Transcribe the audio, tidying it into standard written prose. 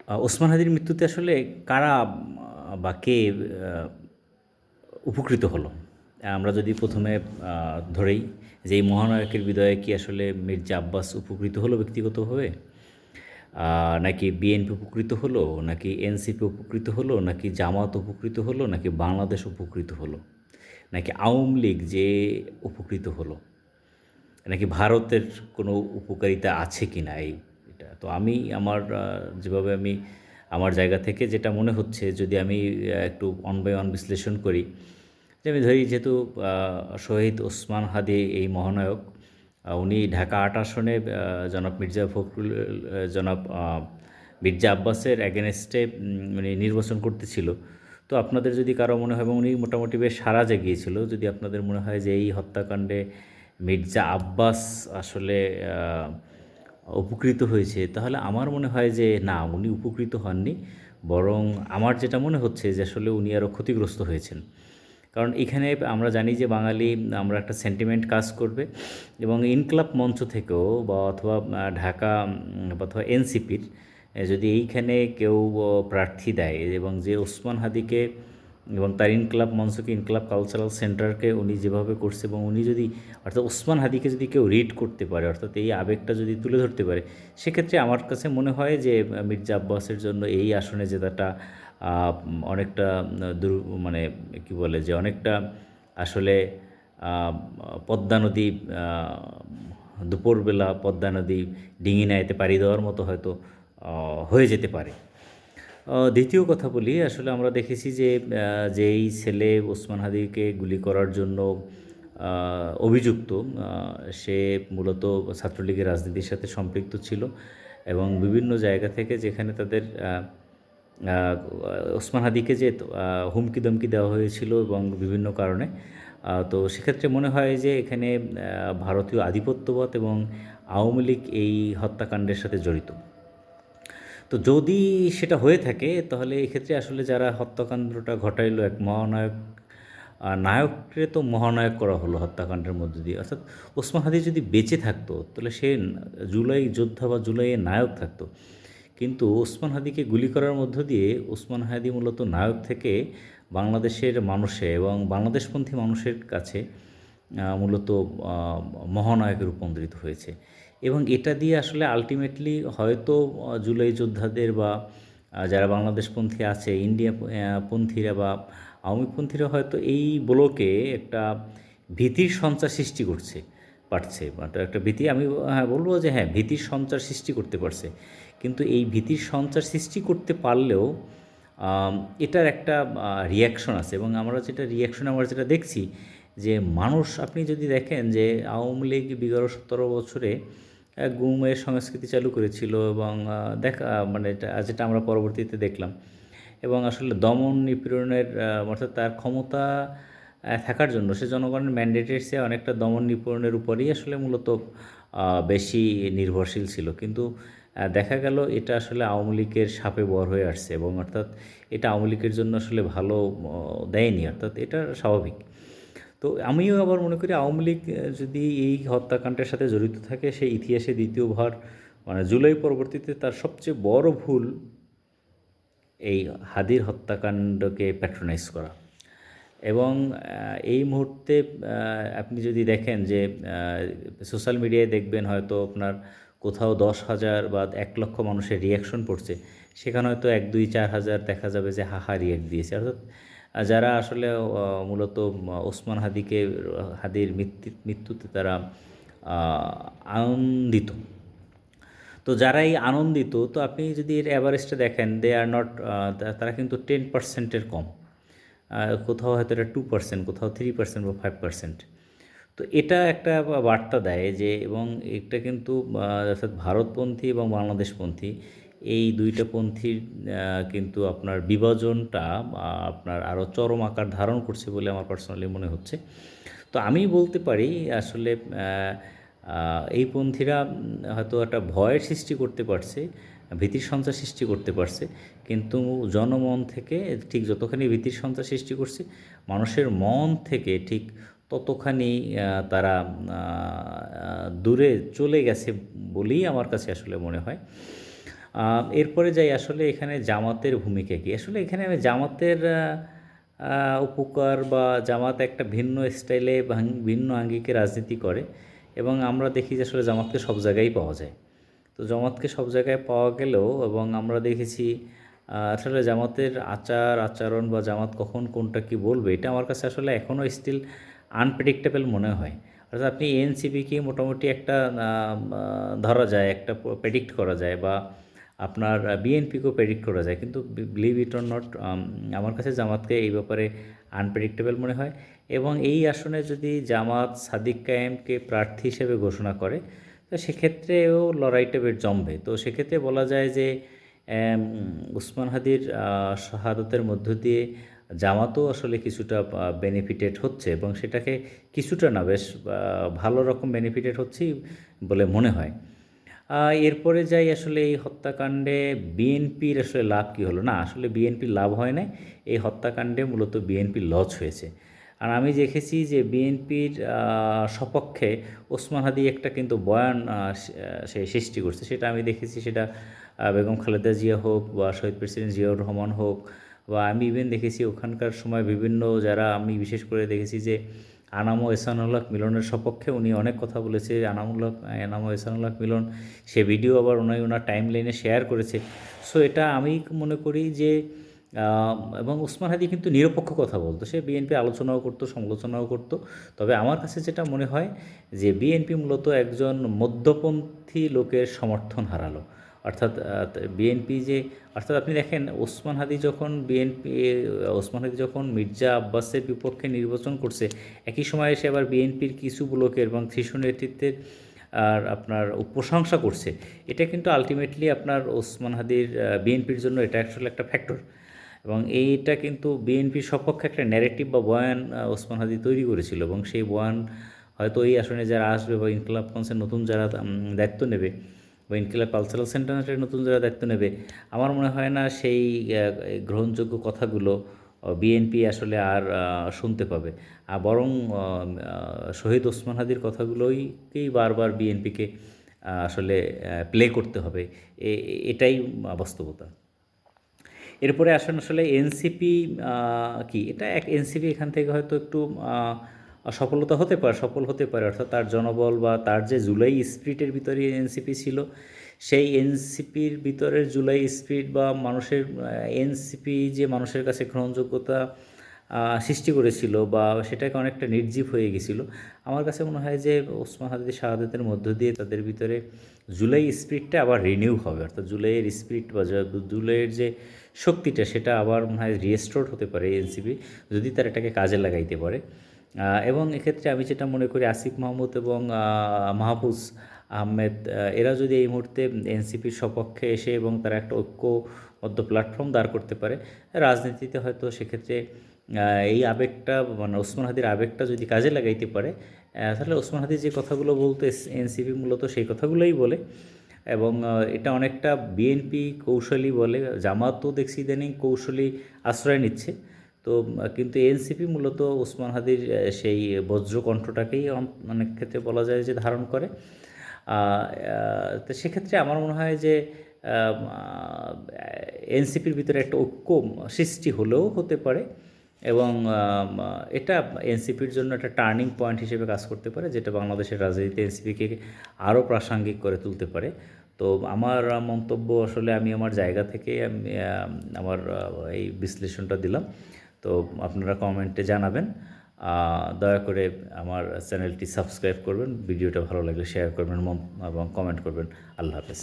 ওসমান হাদির মৃত্যুতে আসলে কারা বা কে উপকৃত হলো? আমরা যদি প্রথমে ধরেই যে এই মহানায়কের বিদায়ে কি আসলে মির্জা আব্বাস উপকৃত হলো ব্যক্তিগতভাবে? নাকি বিএনপি উপকৃত হলো? নাকি এনসিপি উপকৃত হলো? নাকি জামাত উপকৃত হলো? নাকি বাংলাদেশ উপকৃত হলো? নাকি আওয়ামী লীগ যে উপকৃত হলো? নাকি ভারতের কোনো উপকারিতা আছে কি না এটা? তো আমি আমার যেভাবে আমি আমার জায়গা থেকে যেটা মনে হচ্ছে, যদি আমি একটু অন বাই অন বিশ্লেষণ করি, যে আমি ধরি যেহেতু শহীদ ওসমান হাদি এই মহানায়ক, উনি ঢাকা ৮ আসনে জনাব মির্জা ফখরুল জনাব মির্জা আব্বাসের এগেনস্টে উনি নির্বাচন করতেছিল। তো আপনাদের যদি কারো মনে হয়, এবং উনি মোটামুটি বেশ সাড়া জাগিয়েছিল, যদি আপনাদের মনে হয় যে এই হত্যাকাণ্ডে মির্জা আব্বাস আসলে উপকৃত হয়েছে, তাহলে আমার মনে হয় যে না, উনি উপকৃত হননি। বরং আমার যেটা মনে হচ্ছে যে আসলে উনি আরও ক্ষতিগ্রস্ত হয়েছেন। কারণ এখানে আমরা জানি যে বাঙালি, আমরা একটা সেন্টিমেন্ট কাজ করবে, এবং ইনকলাব মঞ্চ থেকেও বা অথবা ঢাকা অথবা এনসিপির যদি এইখানে কেউ প্রার্থী দেয়, এবং যে ওসমান হাদিকে এবং তার ইনকলাব মঞ্চকে, ইনকলাব কালচারাল সেন্টারকে উনি যেভাবে করছে, এবং উনি যদি, অর্থাৎ ওসমান হাদিকে যদি কেউ রিড করতে পারে, অর্থাৎ এই আবেগটা যদি তুলে ধরতে পারে, সেক্ষেত্রে আমার কাছে মনে হয় যে মির্জা আব্বাসের জন্য এই আসনে জেতাটা অনেকটা মানে কি বলে যে অনেকটা আসলে পদ্মা নদী, দুপুরবেলা পদ্মা নদী ডিঙি নাইতে পাড়ি দেওয়ার মতো হয়তো হয়ে যেতে পারে। দ্বিতীয় কথা বলি, আসলে আমরা দেখেছি যে যেই ছেলে ওসমান হাদিকে গুলি করার জন্য অভিযুক্ত, সে মূলত ছাত্রলীগের রাজনীতির সাথে সম্পৃক্ত ছিল, এবং বিভিন্ন জায়গা থেকে যেখানে তাদের আহ, ওসমান হাদিকে যে হুমকি দমকি দেওয়া হয়েছিল এবং বিভিন্ন কারণে, তো সেক্ষেত্রে মনে হয় যে এখানে ভারতীয় আধিপত্যবাদ এবং আওয়ামী লীগ এই হত্যাকাণ্ডের সাথে জড়িত। তো যদি সেটা হয়ে থাকে, তাহলে এক্ষেত্রে আসলে যারা হত্যাকাণ্ডটা ঘটাইলো, এক মহানায়ক, নায়ককে তো মহানায়ক করা হলো হত্যাকাণ্ডের মধ্য দিয়ে। অর্থাৎ ওসমান হাদি যদি বেঁচে থাকতো, তাহলে সে জুলাই যোদ্ধা বা জুলাইয়ের নায়ক থাকতো। কিন্তু ওসমান হাদিকে গুলি করার মধ্য দিয়ে ওসমান হাদি মূলত নায়ক থেকে বাংলাদেশের মানুষে এবং বাংলাদেশপন্থী মানুষের কাছে মূলত মহানায়কে রূপান্তরিত হয়েছে। এবং এটা দিয়ে আসলে আলটিমেটলি হয়তো জুলাই যোদ্ধাদের বা যারা বাংলাদেশপন্থী আছে, ইন্ডিয়া পন্থীরা বা আওয়ামীপন্থীরা হয়তো এই ব্লকে একটা ভীতির সঞ্চার সৃষ্টি করছে পারছে, বাট একটা ভীতি, আমি হ্যাঁ বলবো যে হ্যাঁ, ভীতির সঞ্চার সৃষ্টি করতে পারছে। কিন্তু এই ভীতির সঞ্চার সৃষ্টি করতে পারলেও আম, এটার একটা রিয়াকশন আছে, এবং আমরা যেটা দেখছি যে মানুষ, আপনি যদি দেখেন যে আওয়ামী লীগ বিগত 17 বছরে গুমের সংস্কৃতি চালু করেছিল, এবং দেখা মানে যেটা আমরা পরবর্তীতে দেখলাম, এবং আসলে দমন নিপীড়নের অর্থাৎ তার ক্ষমতা থাকার জন্য সে জনগণের ম্যান্ডেটের চেয়ে অনেকটা দমন নিপীড়নের উপরেই আসলে মূলত বেশি নির্ভরশীল ছিল। কিন্তু দেখা গেল এটা আসলে আওয়ামী লীগের শাপে বর হয়ে আসছে, এবং অর্থাৎ এটা আওয়ামী লীগের জন্য আসলে ভালো দেয়নি, অর্থাৎ এটা স্বাভাবিক। তো আমিও আবার মনে করি আওয়ামী লীগ যদি এই হত্যাকাণ্ডের সাথে জড়িত থাকে, সেই ইতিহাসে দ্বিতীয়বার, মানে জুলাই পরবর্তীতে তার সবচেয়ে বড় ভুল এই হাদির হত্যাকাণ্ডকে প্যাট্রোনাইজ করা। এবং এই মুহূর্তে আপনি যদি দেখেন যে সোশ্যাল মিডিয়ায় দেখবেন হয়তো আপনার কোথাও 10,000 বা 1,00,000 মানুষের রিয়াকশন পড়ছে, সেখানে হয়তো 1, 2, 4 হাজার দেখা যাবে যে হাহা রিয়াক্ট দিয়েছে। অর্থাৎ যারা আসলে মূলত ওসমান হাদির মৃত্যুতে তারা আনন্দিত। তো যারা এই আনন্দিত, তো আপনি যদি এর অ্যাভারেজটা দেখেন, দে আর নট, তারা কিন্তু 10%-এর কম। কোথাও হয়তো এটা 2%, কোথাও 3% বা 5%। তো এটা একটা বার্তা দেয় যে, এবং এটা কিন্তু অর্থাৎ ভারতপন্থী এবং বাংলাদেশপন্থী এই দুইটা পন্থীর কিন্তু আপনার বিভাজনটা আপনার আরও চরম আকার ধারণ করছে বলে আমার পার্সোনালি মনে হচ্ছে। তো আমি বলতে পারি আসলে এই পন্থীরা হয়তো একটা ভয়ের সৃষ্টি করতে পারছে, ভীতির সঞ্চার সৃষ্টি করতে পারছে, কিন্তু জনমন থেকে ঠিক যতখানি ভীতির সঞ্চার সৃষ্টি করছে, মানুষের মন থেকে ঠিক ততখানি তারা দূরে চলে গেছে বলেই আমার কাছে আসলে মনে হয়। এরপরে যাই আসলে এখানে জামাতের ভূমিকা কী? আসলে এখানে আমি জামাতের উপকার বা জামাত একটা ভিন্ন স্টাইলে ভিন্ন আঙ্গিকে রাজনীতি করে এবং আমরা দেখি যে আসলে জামাতকে সব জায়গায়ই পাওয়া যায়। তো জামাতকে সব জায়গায় পাওয়া গেলেও এবং আমরা দেখেছি আসলে জামাতের আচার-আচরণ বা জামাত কখন কোনটা কী বলবে এটা আমার কাছে আসলে এখনও স্টিল আনপ্রেডিক্টেবল মনে হয়। অর্থাৎ আপনি এনসিপিকে মোটামুটি একটা ধরা যায়, একটা প্রেডিক্ট করা যায় বা আপনার বিএনপিকেও প্রেডিক্ট করা যায়। কিন্তু বিলিভ ইট অর নট আমার কাছে জামাতকে এই ব্যাপারে আনপ্রেডিক্টেবল মনে হয় এবং এই আসনে যদি জামাত সাদিক কায়েমকে প্রার্থী হিসেবে ঘোষণা করে তো সেক্ষেত্রেও লড়াইটা বেশ জমবে। তো সেক্ষেত্রে বলা যায় যে উসমান হাদির শাহাদাতের মধ্য দিয়ে জামাতও আসলে কিছুটা বেনিফিটেড হচ্ছে এবং সেটাকে কিছুটা না বেশ ভালো রকম বেনিফিটেড হচ্ছেই বলে মনে হয়। এরপরে যাই আসলে এই হত্যাকাণ্ডে বিএনপির আসলে লাভ কী হলো? না, আসলে বিএনপির লাভ হয় নাই। এই হত্যাকাণ্ডে মূলত বিএনপির লস হয়েছে। আর আমি দেখেছি যে বিএনপির সপক্ষে ওসমান হাদি একটা কিন্তু বয়ান সে সৃষ্টি করছে। সেটা আমি দেখেছি, সেটা বেগম খালেদা জিয়া হোক বা শহীদ প্রেসিডেন্ট জিয়াউর রহমান হোক বা আমি ইভেন দেখেছি ওখানকার সময় বিভিন্ন যারা আমি বিশেষ করে দেখেছি যে আনাম ও এহসানুল হক মিলনের সপক্ষে উনি অনেক কথা বলেছে। এনাম ও এহসানুল হক মিলন সে ভিডিও আবার ওনার টাইম লাইনে শেয়ার করেছে। সো এটা আমি মনে করি যে এবং ওসমান হাদি কিন্তু নিরপেক্ষ কথা বলতো। সে বিএনপি আলোচনাও করতো, সমালোচনাও করতো। তবে আমার কাছে যেটা মনে হয় যে বিএনপি মূলত একজন মধ্যপন্থী লোকের সমর্থন হারালো। অর্থাৎ বিএনপি যে অর্থাৎ আপনি দেখেন ওসমান হাদি যখন মির্জা আব্বাসের বিপক্ষে নির্বাচন করছে, একই সময়ে সে আবার বিএনপির কিছু ব্লকের এবং শীর্ষ নেতৃত্বের আর আপনার প্রশংসা করছে। এটা কিন্তু আল্টিমেটলি আপনার ওসমান হাদির বিএনপির জন্য এটা আসলে একটা ফ্যাক্টর এবং এইটা কিন্তু বিএনপির সপক্ষে একটা ন্যারেটিভ বা বয়ান ওসমান হাদি তৈরি করেছিল এবং সেই বয়ান হয়তো এই আসনে যারা আসবে বা ইনকিলাব মঞ্চের নতুন যারা দায়িত্ব নেবে বা ইনকিলাব কালচারাল সেন্টারের নতুন যারা দায়িত্ব নেবে, আমার মনে হয় না সেই গ্রহণযোগ্য কথাগুলো বিএনপি আসলে আর শুনতে পাবে। বরং শহীদ ওসমান হাদির কথাগুলোকেই বারবার বিএনপিকে আসলে প্লে করতে হবে। এটাই বাস্তবতা। এরপরে আসেন আসলে এনসিপি কি? এটা এনসিপি এখান থেকে হয়তো একটু সফল হতে পারে অর্থাৎ তার জনবল বা তার যে জুলাই স্পিরিটের ভিতরে এনসিপি ছিল, সেই এনসিপির ভিতরের জুলাই স্পিরিট বা এনসিপি যে মানুষের কাছে গ্রহণযোগ্যতা সৃষ্টি করেছিল বা সেটাকে অনেকটা নির্জীব হয়ে গেছিল। আমার কাছে মনে হয় যে ওসমান হাদির শাহাদাতের মধ্য দিয়ে তাদের ভিতরে জুলাই স্পিরিটটা আবার রিনিউ হবে। অর্থাৎ জুলাইয়ের স্পিরিট বা জুলাইয়ের যে শক্তিটা সেটা আবার মনে হয় রিস্টোরড হতে পারে এনসিপি যদি তারা এটাকে কাজে লাগাইতে পারে। এবং এক্ষেত্রে আমি যেটা মনে করি আসিফ মাহমুদ এবং মাহফুজ আহমেদ এরা যদি এই মুহূর্তে এনসিপির সপক্ষে এসে এবং তারা একটা ঐক্যবদ্ধ প্ল্যাটফর্ম দাঁড় করতে পারে, রাজনীতিতে হয়তো সেক্ষেত্রে এই আবেগটা মানে ওসমান হাদির আবেগটা যদি কাজে লাগাইতে পারে তাহলে ওসমান হাদি যে কথাগুলো বলতো এনসিপি মূলত সেই কথাগুলোই বলে এবং এটা অনেকটা বিএনপি কৌশলী বলে, জামাতও দেখছি ইদানিং কৌশলী আশ্রয় নিচ্ছে। তো কিন্তু এনসিপি মূলত ওসমান হাদির সেই বজ্রকণ্ঠটাকেই অনেক ক্ষেত্রে বলা যায় যে ধারণ করে। তো সেক্ষেত্রে আমার মনে হয় যে এনসিপির ভিতরে একটা ঐক্য সৃষ্টি হলেও হতে পারে এবং এটা এনসিপির জন্য একটা টার্নিং পয়েন্ট হিসেবে কাজ করতে পারে যেটা বাংলাদেশের রাজনীতিতে এনসিপিকে আরও প্রাসঙ্গিক করে তুলতে পারে। তো আমার মন্তব্য আসলে আমি আমার জায়গা থেকে আমার এই বিশ্লেষণটা দিলাম। তো আপনারা কমেন্টে জানাবেন। দয়া করে আমার চ্যানেলটি সাবস্ক্রাইব করবেন, ভিডিওটা ভালো লাগলে শেয়ার করবেন এবং কমেন্ট করবেন। আল্লাহ হাফেজ।